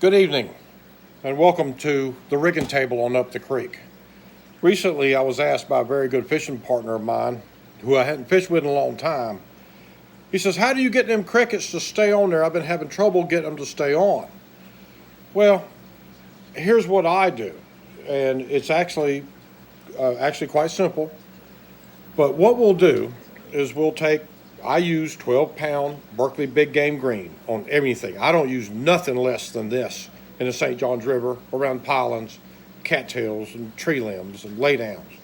Good evening, and welcome to the rigging table on Up the Creek. Recently, I was asked by a very good fishing partner of mine, who I hadn't fished with in a long time. He says, how do you get them crickets to stay on there? I've been having trouble getting them to stay on. Well, here's what I do, and it's actually quite simple. But what we'll do is I use 12-pound Berkeley Big Game Green on everything. I don't use nothing less than this in the St. Johns River, around pylons, cattails, and tree limbs, and laydowns.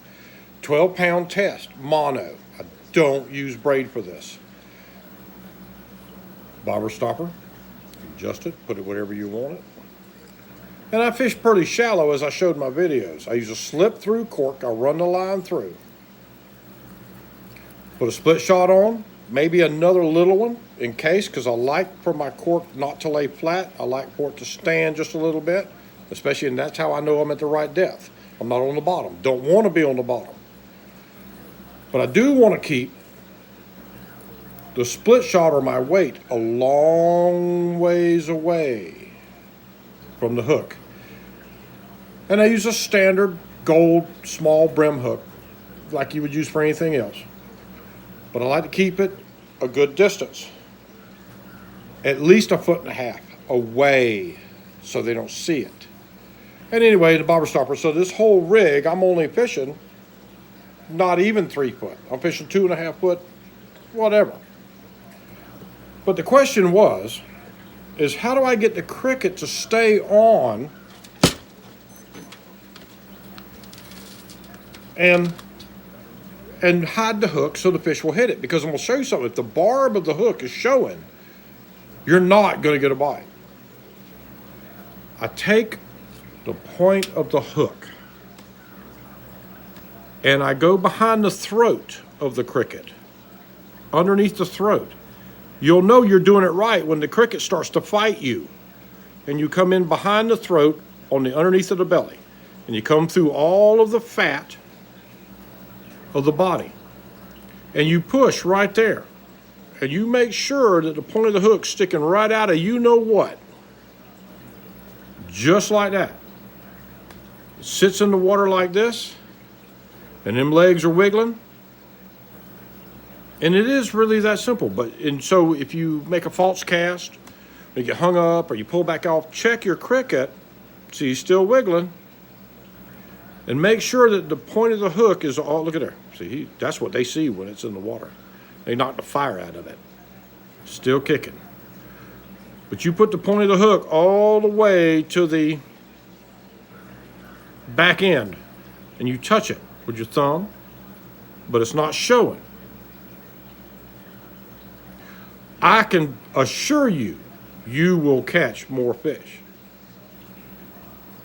12-pound test, mono. I don't use braid for this. Bobber stopper, adjust it, put it whatever you want it. And I fish pretty shallow, as I showed in my videos. I use a slip-through cork. I run the line through. Put a split shot on, maybe another little one in case, because I like for my cork not to lay flat. I like for it to stand just a little bit, especially, and that's how I know I'm at the right depth. I'm not on the bottom. Don't want to be on the bottom. But I do want to keep the split shot or my weight a long ways away from the hook. And I use a standard gold small brim hook like you would use for anything else. But I like to keep it a good distance, at least 1.5 feet away so they don't see it. And anyway, the bobber stopper, so this whole rig, I'm only fishing not even 3 foot. I'm fishing 2.5 foot, whatever. But the question is how do I get the cricket to stay on and hide the hook so the fish will hit it? Because I'm going to show you something. If the barb of the hook is showing, you're not going to get a bite. I take the point of the hook and I go behind the throat of the cricket, underneath the throat. You'll know you're doing it right when the cricket starts to fight you. And you come in behind the throat on the underneath of the belly. And you come through all of the fat of the body, and you push right there, and you make sure that the point of the hook's sticking right out of you know what, just like that. It sits in the water like this, and them legs are wiggling, and it is really that simple. And so if you make a false cast, or you get hung up, or you pull back off, check your cricket, see he's still wiggling. And make sure that the point of the hook is all, look at there. See, that's what they see when it's in the water. They knock the fire out of it. Still kicking. But you put the point of the hook all the way to the back end, and you touch it with your thumb, but it's not showing. I can assure you, you will catch more fish.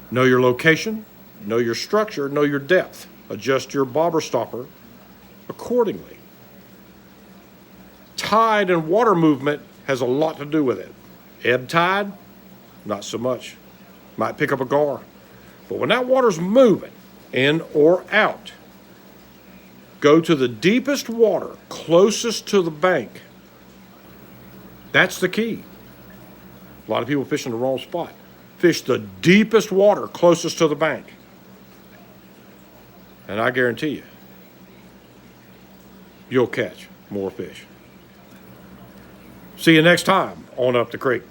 Know your location. Know your structure, know your depth. Adjust your bobber stopper accordingly. Tide and water movement has a lot to do with it. Ebb tide, not so much. Might pick up a gar. But when that water's moving in or out, go to the deepest water closest to the bank. That's the key. A lot of people fish in the wrong spot. Fish the deepest water closest to the bank. And I guarantee you, you'll catch more fish. See you next time on Up the Creek.